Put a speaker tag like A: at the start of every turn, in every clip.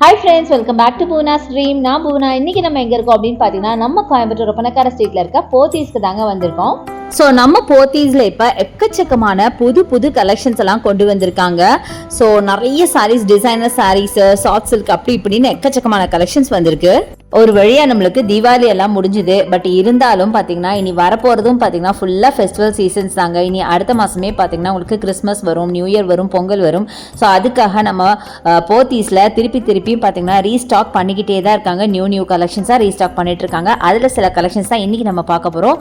A: Hi friends, welcome back to Poona stream. நான் பூனா. இன்னைக்கு நம்ம எங்கே இருக்கோம் அப்படின்னு பார்த்தீங்கன்னா, நம்ம கோயம்புத்தூர் ஒப்பனக்கார ஸ்ட்ரீட்டில் இருக்க போத்தீஸ்க்கு தாங்க வந்திருக்கோம். ஸோ நம்ம போத்தீஸில் இப்போ எக்கச்சக்கமான புது புது கலெக்ஷன்ஸ் எல்லாம் கொண்டு வந்திருக்காங்க. ஸோ நிறைய saris, designer saris, soft silk அப்படி இப்படின்னு எக்கச்சக்கமான கலெக்ஷன்ஸ் வந்திருக்கு. ஒரு வழியா நம்மளுக்கு தீபாவளி எல்லாம் முடிஞ்சுது. பட் இருந்தாலும் பார்த்தீங்கன்னா இனி வரப்போகிறதும் பார்த்தீங்கன்னா ஃபுல்லாக ஃபெஸ்டிவல் சீசன்ஸ் தாங்க. இனி அடுத்த மாதமே பார்த்தீங்கன்னா உங்களுக்கு கிறிஸ்மஸ் வரும், நியூ இயர் வரும், பொங்கல் வரும். ஸோ அதுக்காக நம்ம போத்தீஸில் திருப்பி பார்த்தீங்கன்னா ரீஸ்டாக் பண்ணிக்கிட்டே தான் இருக்காங்க. நியூ கலெக்ஷன்ஸாக ரீஸ்டாக் பண்ணிட்டு இருக்காங்க. அதில் சில கலெக்ஷன்ஸ் தான் இன்றைக்கி நம்ம பார்க்க போகிறோம்.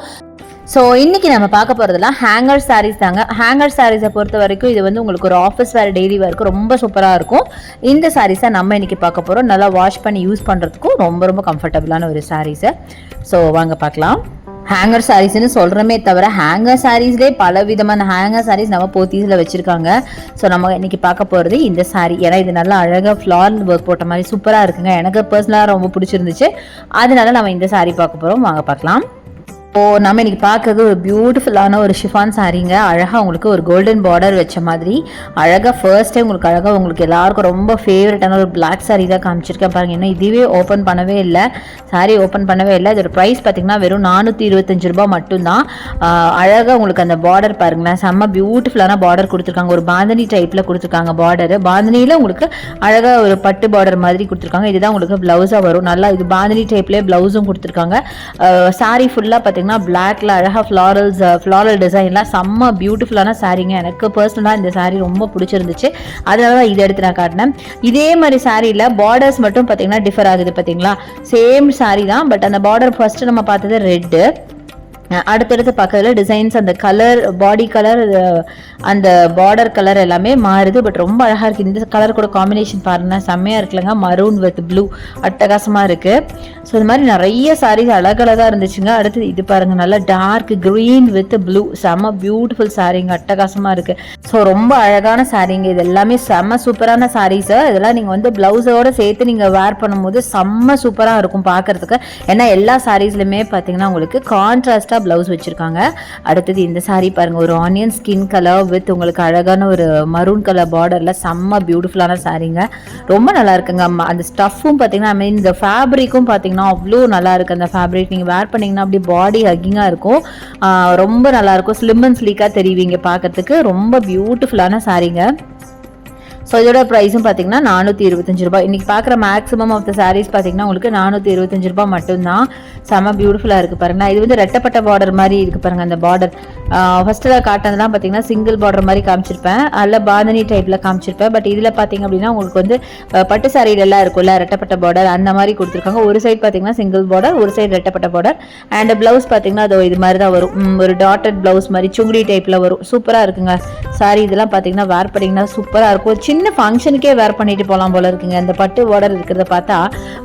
A: ஸோ இன்றைக்கி நம்ம பார்க்க போகிறதுலாம் ஹேங்கர் சாரீஸ் தாங்க. ஹேங்கர் சாரீஸை பொறுத்த வரைக்கும் இது வந்து உங்களுக்கு ஒரு ஆஃபீஸ் வேறு, டெய்லி வேருக்கு ரொம்ப சூப்பராக இருக்கும். இந்த சாரீஸை நம்ம இன்றைக்கி பார்க்க போகிறோம். நல்லா வாஷ் பண்ணி யூஸ் பண்ணுறதுக்கும் ரொம்ப ரொம்ப கம்ஃபர்டபுளான ஒரு சாரீஸை. ஸோ வாங்க பார்க்கலாம். ஹேங்கர் சாரீஸ்ன்னு சொல்கிறோமே தவிர ஹேங்கர் சாரீஸ்லேயே பல விதமான ஹேங்கர் சாரீஸ் நம்ம போத்தீஸில் வச்சுருக்காங்க. ஸோ நம்ம இன்றைக்கி பார்க்க போகிறது இந்த சாரீ. ஏன்னா இது நல்லா அழகாக ஃப்ளார் ஒர்க் போட்ட மாதிரி சூப்பராக இருக்குங்க. எனக்கு பர்சனலாக ரொம்ப பிடிச்சிருந்துச்சு. அதனால நம்ம இந்த சாரீ பார்க்க போகிறோம். வாங்க பார்க்கலாம். நம்ம இன்னைக்கு பார்க்கறது ஒரு பியூட்டிஃபுல்லான ஒரு ஷிஃபான் சாரீங்க. அழகாக உங்களுக்கு ஒரு கோல்டன் பார்டர் வச்ச மாதிரி அழகாக ஃபர்ஸ்ட் டைம் உங்களுக்கு எல்லாருக்கும் ரொம்ப ஃபேவரட்டான ஒரு பிளாக் சாரீ தான் காமிச்சிருக்கேன் பாருங்க. இன்னும் இதுவே ஓப்பன் பண்ணவே இல்லை, சாரீ ஓப்பன் பண்ணவே இல்லை. இதோட ப்ரைஸ் பார்த்தீங்கன்னா வெறும் 425 ரூபாய் மட்டும்தான். அழகாக உங்களுக்கு அந்த பார்டர் பாருங்களேன், செம்ம பியூட்டிஃபுல்லான பார்டர் கொடுத்துருக்காங்க. ஒரு பாந்தனி டைப்பில் கொடுத்துருக்காங்க பார்டர். பாந்தனியில் உங்களுக்கு அழகாக ஒரு பட்டு பார்டர் மாதிரி கொடுத்துருக்காங்க. இதுதான் உங்களுக்கு ப்ளவுஸாக வரும். நல்லா இது பாந்தனி டைப்லேயே ப்ளவுஸும் கொடுத்துருக்காங்க. சாரீ ஃபுல்லாக பார்த்தீங்கன்னா பிளாக்ல அழகா ஃப்ளாரல் டிசைன்லாம் செம்ம பியூட்டிஃபுல்லான சாரீங்க. எனக்கு பர்சனலாக இந்த சாரீ ரொம்ப பிடிச்சிருந்துச்சு. அதனால தான் இதை எடுத்து நான் காட்டினேன். இதே மாதிரி சாரீல பார்டர்ஸ் மட்டும் பார்த்தீங்கன்னா டிஃபர் ஆகுது. பார்த்தீங்களா, சேம் சாரீ தான். பட் அந்த பார்டர் ஃபர்ஸ்ட் நம்ம பார்த்தது ரெட்டு, அடுத்தடுத்து பார்க்கறதுல டிசைன்ஸ், அந்த கலர், பாடி கலர், அந்த பார்டர் கலர் எல்லாமே மாறுது. பட் ரொம்ப அழகாக இருக்குது. இந்த கலர் கூட காம்பினேஷன் பாருங்க, செம்மையாக இருக்குல்லங்க. மரூன் வித் ப்ளூ அட்டகாசமாக இருக்குது. ஸோ இது மாதிரி நிறைய சாரீஸ் அழகழகாக இருந்துச்சுங்க. அடுத்தது இது பாருங்கள், நல்லா டார்க் க்ரீன் வித் ப்ளூ, செம்ம பியூட்டிஃபுல் சாரீங்க, அட்டகாசமாக இருக்குது. ஸோ ரொம்ப அழகான சாரீங்க. இது எல்லாமே செம்ம சூப்பரான சாரீஸு. இதெல்லாம் நீங்கள் வந்து ப்ளவுஸோடு சேர்த்து நீங்கள் வேர் பண்ணும்போது செம்ம சூப்பராக இருக்கும் பார்க்குறதுக்கு. ஏன்னா எல்லா சாரீஸ்லையுமே பார்த்தீங்கன்னா உங்களுக்கு கான்ட்ராஸ்டாக பிளவுஸ் வச்சிருக்காங்க. அடுத்தது இந்த சாரீ பாருங்க, ஒரு ஆனியன் ஸ்கின் கலர் வித் உங்களுக்கு அழகான ஒரு மரூன் கலர் பார்டர்ல செம்ம பியூட்டிஃபுல்லான சாரீங்க. ரொம்ப நல்லா இருக்குங்க. அந்த ஸ்டஃப்பும் பார்த்தீங்கன்னா, ஐ மீன் இந்த ஃபேப்ரிக்கும் பார்த்தீங்கன்னா அவ்வளோ நல்லா இருக்கு. அந்த ஃபேப்ரிக் நீங்கள் வேர் பண்ணீங்கன்னா அப்படி பாடி ஹக்கிங்காக இருக்கும். ரொம்ப நல்லா இருக்கும். ஸ்லிம் அண்ட் ஸ்லீக்காக தெரிவிங்க பார்க்கறதுக்கு. ரொம்ப பியூட்டிஃபுல்லான சாரீங்க. ஸோ இதோட ப்ரைஸும் பார்த்தீங்கன்னா 425 ரூபாய். இன்றைக்கி பார்க்குற மேக்ஸிமம் ஆஃப் த சாரீஸ் பார்த்தீங்கன்னா உங்களுக்கு 425 ரூபாய் மட்டும்தான். செம்ம பியூட்டிஃபுல்லாக இருக்குது பாருங்கள். இது வந்து ரெட்டப்பட்ட பார்டர் மாதிரி இருக்குது பாருங்கள். அந்த பார்டர் ஃபஸ்ட்டில் காட்டினதுலாம் பார்த்தீங்கன்னா சிங்கிள் பார்டர் மாதிரி காமிச்சிருப்பேன், அதில் பாந்தனி டைப்பில் காமிச்சிருப்பேன். பட் இதில் பார்த்தீங்க அப்படின்னா உங்களுக்கு வந்து பட்டு சாரீலெல்லாம் இருக்கும்ல ரெட்டப்பட்ட பார்டர், அந்த மாதிரி கொடுத்துருக்காங்க. ஒரு சைடு பார்த்தீங்கன்னா சிங்கிள் பார்டர், ஒரு சைடு ரெட்டப்பட்ட பார்டர். அண்ட் ப்ளவுஸ் பார்த்தீங்கன்னா அது இது மாதிரி தான் வரும். ஒரு டாட்டட் ப்ளவுஸ் மாதிரி சுங்குடி டைப்பில் வரும். சூப்பராக இருக்குங்க சாரீ. இதெல்லாம் பார்த்தீங்கன்னா வேர் பண்ணிங்கன்னா சூப்பராக இருக்கும். சின்ன ஃபங்க்ஷனுக்கே வேர் பண்ணிட்டு போகலாம் போல இருக்குங்க. இந்த பட்டு பார்டர் இருக்கிறத பார்த்தா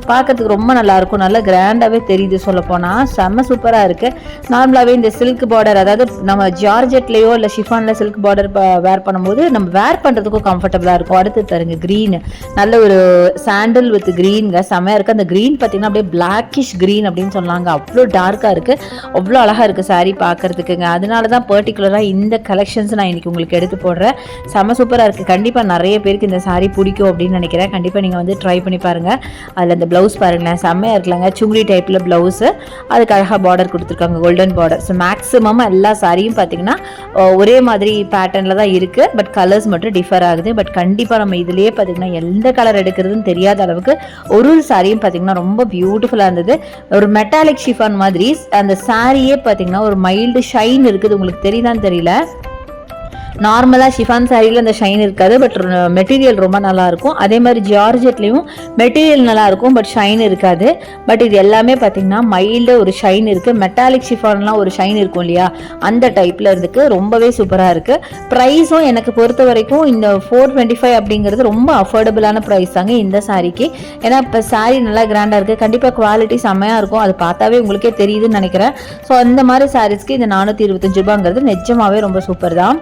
A: பார்க்கறதுக்கு ரொம்ப நல்லா இருக்கும். நல்லா கிராண்டாகவே தெரியுது. சொல்ல போனால் செம்ம சூப்பராக இருக்குது. நார்மலாகவே இந்த சில்க் பார்டர், அதாவது நம்ம ஜார்ஜெட்லேயோ இல்லை ஷிஃபானில் சில்க் பார்டர் வேர் பண்ணும்போது நம்ம வேர் பண்ணுறதுக்கும் கம்ஃபர்டபுளாக இருக்கும். அடுத்து தருங்க க்ரீன், நல்ல ஒரு சாண்டில் வித் க்ரீனுங்க, செம்மையாக இருக்குது. அந்த க்ரீன் பார்த்தீங்கன்னா அப்படியே பிளாக்கிஷ் க்ரீன் அப்படின்னு சொன்னாங்க. அவ்வளோ டார்க்காக இருக்குது, அவ்வளோ அழகாக இருக்குது சாரீ பார்க்கறதுக்குங்க. அதனால தான் பர்டிகுலராக இந்த கலெக்ஷன்ஸ் நான் இன்றைக்கி உங்களுக்கு எடுத்து போடுறேன். செம்ம சூப்பராக இருக்குது. கண்டிப்பாக நிறைய பேருக்கு இந்த சாரீ பிடிக்கும் அப்படின்னு நினைக்கிறேன். கண்டிப்பாக நீங்கள் வந்து ட்ரை பண்ணி பாருங்கள். அதில் அந்த ப்ளவுஸ் பாருங்களேன், செம்மையாக இருக்கலாங்க. சுங்குடி டைப்பில் ப்ளவுஸு, அதுக்கு அழகாக பார்டர் கொடுத்துருக்காங்க, கோல்டன் பார்டர். ஸோ மேக்ஸிமம் எல்லா சாரியும் பார்த்தீங்கன்னா ஒரே மாதிரி பேட்டர்னில் தான் இருக்குது. பட் கலர்ஸ் மட்டும் டிஃபர் ஆகுது. பட் கண்டிப்பாக நம்ம இதுலேயே பார்த்தீங்கன்னா எந்த கலர் எடுக்கிறதுன்னு தெரியாத அளவுக்கு ஒரு சாரியும் பார்த்தீங்கன்னா ரொம்ப பியூட்டிஃபுல்லாக இருந்தது. ஒரு மெட்டாலிக் ஷிஃபான் மாதிரி அந்த சாரியே பார்த்தீங்கன்னா ஒரு மைல்டு ஷைன் இருக்குது. உங்களுக்கு தெரியுதான்னு தெரியல. நார்மலாக ஷிஃபான் சாரியில் அந்த ஷைன் இருக்காது, பட் மெட்டீரியல் ரொம்ப நல்லாயிருக்கும். அதே மாதிரி ஜார்ஜெட்லேயும் மெட்டீரியல் நல்லாயிருக்கும், பட் ஷைன் இருக்காது. பட் இது எல்லாமே பார்த்திங்கன்னா மைல்டு ஒரு ஷைன் இருக்குது. மெட்டாலிக் ஷிஃபான்லாம் ஒரு ஷைன் இருக்கும் இல்லையா, அந்த டைப்பில் இருக்குது. ரொம்பவே சூப்பராக இருக்குது. ப்ரைஸும் எனக்கு பொறுத்த வரைக்கும் இந்த 425 அப்படிங்கிறது ரொம்ப அஃபோர்டபுளான ப்ரைஸ் தாங்க இந்த சாரிக்கு. ஏன்னா இப்போ சாரி நல்லா கிராண்டாக இருக்குது. கண்டிப்பாக குவாலிட்டி செம்மையாக இருக்கும். அது பார்த்தாவே உங்களுக்கே தெரியுதுன்னு நினைக்கிறேன். ஸோ அந்த மாதிரி சாரீஸ்க்கு இந்த 425 ரூபாங்கிறது நிஜமாவே ரொம்ப சூப்பர் தான்.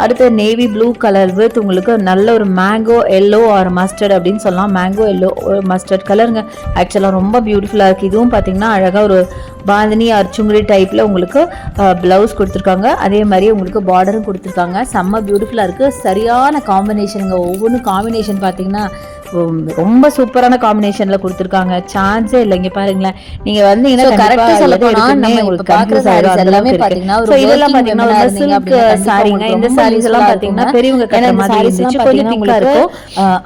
A: அடுத்து நேவி ப்ளூ கலர் வித் உங்களுக்கு நல்ல ஒரு மேங்கோ எல்லோ ஆர் மஸ்டர்ட் அப்படின்னு சொல்லலாம். மேங்கோ எல்லோ மஸ்டர்ட் கலருங்க. ஆக்சுவலாக ரொம்ப பியூட்டிஃபுல்லாக இருக்குது. இதுவும் பார்த்தீங்கன்னா அழகாக ஒரு பாந்தினி ஆர் சுங்குடி டைப்பில் உங்களுக்கு ப்ளவுஸ் கொடுத்துருக்காங்க. அதே மாதிரி உங்களுக்கு பார்டரும் கொடுத்துருக்காங்க. செம்ம பியூட்டிஃபுல்லாக இருக்குது. சரியான காம்பினேஷனுங்க. ஒவ்வொன்றும் காம்பினேஷன் பார்த்தீங்கன்னா ரொம்ப சூப்பரான காம்பினேஷன்ல கொடுத்துருக்காங்க. சான்ஸே இல்லை. இங்க பாருங்களேன், நீங்க வந்தீங்கன்னா கரெக்டா சொல்லப்போனா நம்ம உங்களுக்கு பாக்குற சாரீஸ் எல்லாமே பாத்தீங்கன்னா ஒரு இதெல்லாம் பாத்தீங்கன்னா ஒரு சில்க் சாரீங்க. இந்த சாரீஸ் எல்லாம் பாத்தீங்கன்னா பெரியவங்க கட்டுற மாதிரி இருந்துச்சு. கொஞ்சம் திக்கா இருக்கும்.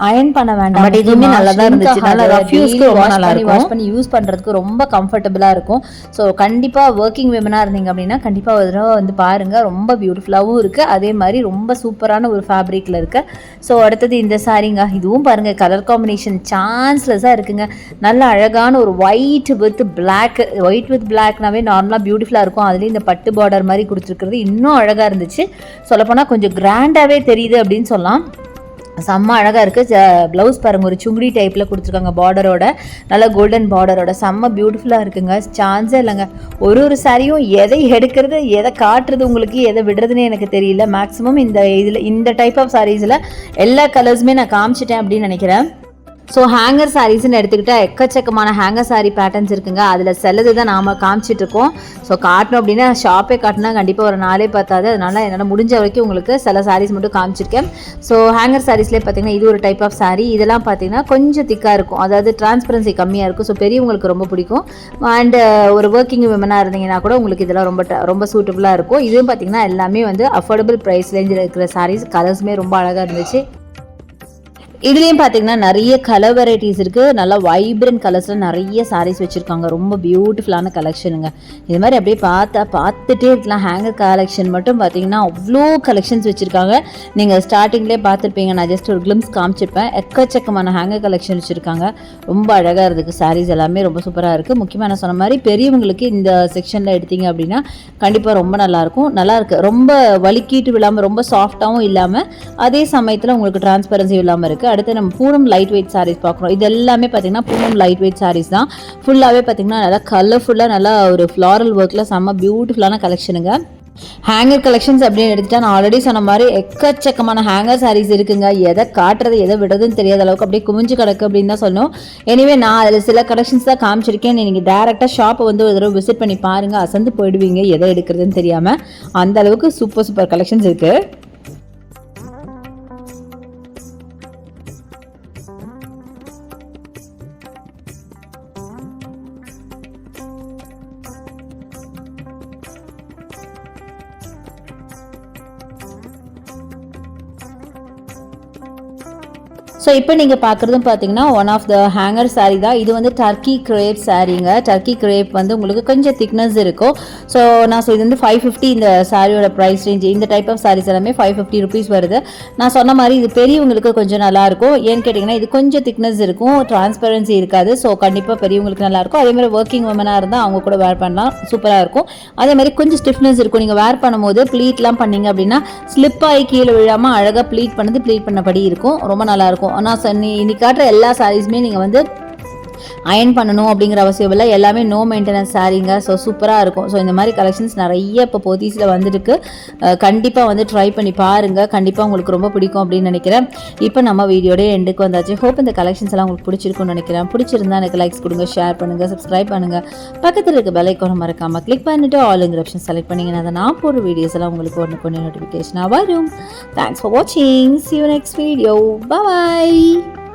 A: அயர்ன் பண்ண வேண்டாம். பட் இதுவுமே நல்லா தான் இருந்துச்சு. நல்லா ரஃப் யூஸ்க்கு ரொம்ப நல்லா இருக்கும். வாஷ் பண்ணி யூஸ் பண்றதுக்கு ரொம்ப கம்ஃபர்ட்டபிளா இருக்கும். ஸோ கண்டிப்பா ஒர்க்கிங் விமனா இருந்தீங்க அப்படின்னா கண்டிப்பா ஒரு தடவை வந்து பாருங்க. ரொம்ப பியூட்டிஃபுல்லாவும் இருக்கு. அதே மாதிரி ரொம்ப சூப்பரான ஒரு ஃபேப்ரிக்ல இருக்கு. ஸோ அடுத்தது இந்த சாரீங்க. இதுவும் பாருங்க கலர் காம்பினேஷன் சான்ஸ்லெஸ்ஸாக இருக்குங்க. நல்ல அழகான ஒரு ஒயிட் வித் பிளாக்னாவே நார்மலாக பியூட்டிஃபுல்லாக இருக்கும். அதுலேயும் இந்த பட்டு பார்டர் மாதிரி கொடுத்துருக்கிறது இன்னும் அழகாக இருந்துச்சு. சொல்லப்போனால் கொஞ்சம் கிராண்டாகவே தெரியுது அப்படின்னு சொல்லலாம். செம்ம அழகாக இருக்குது. ப்ளவுஸ் பாருங்கள், ஒரு சுங்குடி டைப்பில் கொடுத்துருக்காங்க பார்டரோட, நல்லா கோல்டன் பார்டரோட. செம்ம பியூட்டிஃபுல்லாக இருக்குங்க. சான்ஸே இல்லைங்க. ஒரு சாரியும் எதை எடுக்கிறது எதை காட்டுறது உங்களுக்கு எதை விடுறதுன்னு எனக்கு தெரியல. மேக்ஸிமம் இந்த டைப் ஆஃப் சாரீஸில் எல்லா கலர்ஸுமே நான் காமிச்சிட்டேன் அப்படின்னு நினைக்கிறேன். ஸோ ஹேங்கர் சாரீஸ்ன்னு எடுத்துக்கிட்டால் எக்கச்சக்கமான ஹேங்கர் சாரீ பேட்டர்ன்ஸ் இருக்குங்க. அதில் சிலது தான் நாம் காமிச்சிட்ருக்கோம். ஸோ காட்டணும் அப்படின்னா ஷாப்பே காட்டினா கண்டிப்பாக ஒரு நாளே பார்த்தாது. அதனால் என்னால் முடிஞ்ச வரைக்கும் உங்களுக்கு சில சாரீஸ் மட்டும் காமிச்சிருக்கேன். ஸோ ஹேங்கர் சாரீஸ்லேயே பார்த்தீங்கன்னா இது ஒரு டைப் ஆஃப் சாரீ. இதெல்லாம் பார்த்தீங்கன்னா கொஞ்சம் திக்காக இருக்கும். அதாவது டிரான்ஸ்பரன்சி கம்மியாக இருக்கும். ஸோ பெரியவங்களுக்கு ரொம்ப பிடிக்கும். அண்ட் ஒரு ஒர்க்கிங் விமனாக இருந்தீங்கன்னா கூட உங்களுக்கு இதெல்லாம் ரொம்ப சூட்டபுளாக இருக்கும். இதுவும் பார்த்தீங்கன்னா எல்லாமே வந்து அஃபோர்டபுள் ப்ரைஸ் ரேஞ்சில் இருக்கிற சாரீஸ். கலர்ஸுமே ரொம்ப அழகாக இருந்துச்சு. இதுலேயும் பார்த்தீங்கன்னா நிறைய கலர் வெரைட்டிஸ் இருக்குது. நல்லா வைப்ரண்ட் கலர்ஸில் நிறைய சாரீஸ் வச்சுருக்காங்க. ரொம்ப பியூட்டிஃபுல்லான கலெக்ஷனுங்க. இது மாதிரி அப்படியே பார்த்துட்டே இருக்கலாம். ஹேங்கர் கலெக்ஷன் மட்டும் பார்த்தீங்கன்னா அவ்வளோ கலெக்ஷன்ஸ் வச்சுருக்காங்க. நீங்கள் ஸ்டார்டிங்லேயே பார்த்துருப்பீங்க. நான் ஜஸ்ட் ஒரு கிளிம்ஸ் காமிச்சிருப்பேன். எக்கச்சக்கமான ஹேங்கர் கலெக்ஷன் வச்சுருக்காங்க. ரொம்ப அழகாக இருக்குது. சாரீஸ் எல்லாமே ரொம்ப சூப்பராக இருக்குது. முக்கியமாக நான் சொன்ன மாதிரி பெரியவங்களுக்கு இந்த செக்ஷனில் எடுத்தீங்க அப்படின்னா கண்டிப்பாக ரொம்ப நல்லாயிருக்கும். நல்லாயிருக்கு. ரொம்ப வலிக்கிட்டு விழாமல் ரொம்ப சாஃப்டாகவும் இல்லாமல் அதே சமயத்தில் உங்களுக்கு டிரான்ஸ்பரன்சி இல்லாமல் இருக்குது. அடுத்து நம்ம பூனம் லைட் வெயிட் சாரீஸ் பார்க்குறோம். இது எல்லாமே பார்த்தீங்கன்னா பூனம் லைட் வெயிட் சாரீஸ் தான். ஃபுல்லாகவே பார்த்தீங்கன்னா நல்லா கலர்ஃபுல்லாக நல்லா ஒரு ஃப்ளாரல் ஒர்க்கில் செம்ம பியூட்டிஃபுல்லான கலெக்ஷனுங்க. ஹேங்கர் கலெக்ஷன்ஸ் அப்படின்னு எடுத்துட்டா நான் ஆல்ரெடி சொன்ன மாதிரி எக்கச்சக்கமான ஹேங்கர் சாரீஸ் இருக்குங்க. எதை காட்டுறது எதை விடுறதுன்னு தெரியாத அளவுக்கு அப்படியே குமிஞ்சு கிடக்கு அப்படின்னு தான் சொல்லணும். எனிவே நான் அதில் சில கலெக்ஷன்ஸ் தான் காமிச்சிருக்கேன். நீங்கள் டேரெக்டாக ஷாப்பை வந்து ஒரு தடவை விசிட் பண்ணி பாருங்கள். அசந்து போயிடுவீங்க எதை எடுக்கிறதுன்னு தெரியாமல். அந்த அளவுக்கு சூப்பர் கலெக்ஷன்ஸ் இருக்குது. ஸோ இப்போ நீங்கள் பார்க்குறதும் பார்த்தீங்கன்னா one of the hanger sari தான். இது வந்து டர்க்கி கிரேப் சாரீங்க. டர்க்கி கிரேப் வந்து உங்களுக்கு கொஞ்சம் திக்னஸ் இருக்கும். ஸோ இது வந்து 550 இந்த சாரியோட ப்ரைஸ் ரேஞ்ச். இந்த டைப் ஆஃப் சாரீஸ் எல்லாமே 550 ருபீஸ் வருது. நான் சொன்ன மாதிரி இது பெரியவங்களுக்கு கொஞ்சம் நல்லாயிருக்கும். ஏன்னு கேட்டிங்கன்னா இது கொஞ்சம் திக்னஸ் இருக்கும், டிரான்ஸ்பரன்சி இருக்காது. ஸோ கண்டிப்பாக பெரியவங்களுக்கு நல்லாயிருக்கும். அதேமாதிரி ஒர்க்கிங் உமனாக இருந்தால் அவங்க கூட வேர் பண்ணலாம், சூப்பராக இருக்கும். அதேமாதிரி கொஞ்சம் ஸ்டிஃப்னஸ் இருக்கும். நீங்கள் வேர் பண்ணும்போது ப்ளீட்லாம் பண்ணிங்க அப்படின்னா ஸ்லிப் ஆகி கீழே விழாமல் அழகாக ப்ளீட் பண்ணபடி இருக்கும். ரொம்ப நல்லாயிருக்கும். ஆனால் இன்னைக்கு காட்டுற எல்லா சாரீஸுமே நீங்கள் வந்து அயன் பண்ணணும் அப்படிங்கிற அவசியம் இல்லை. எல்லாமே நோ மெயின்டெனன்ஸ் சாரீங்க. ஸோ சூப்பராக இருக்கும். ஸோ இந்த மாதிரி கலெக்ஷன்ஸ் நிறைய இப்போ போத்தீஸில் வந்துருக்கு. கண்டிப்பாக வந்து ட்ரை பண்ணி பாருங்கள். கண்டிப்பாக உங்களுக்கு ரொம்ப பிடிக்கும் அப்படின்னு நினைக்கிறேன். இப்போ நம்ம வீடியோட எண்டுக்கு வந்தாச்சு. ஹோப் இந்த கலெக்ஷன்ஸ் எல்லாம் உங்களுக்கு பிடிச்சிருக்கும்னு நினைக்கிறேன். பிடிச்சிருந்தா எனக்கு லைக்ஸ் கொடுங்க, ஷேர் பண்ணுங்கள், சப்ஸ்கிரைப் பண்ணுங்கள். பக்கத்தில் இருக்க பெல் ஐக்கானை மறக்காமல் கிளிக் பண்ணிவிட்டு ஆல்ங்கிற ஆப்ஷன் செலக்ட் பண்ணிங்கன்னா அதை நான் போடுற வீடியோஸ் எல்லாம் உங்களுக்கு ஒன்று நோட்டிஃபிகேஷனாக வரும். தேங்க்ஸ் ஃபார் வாட்சிங். See you next video. Bye bye.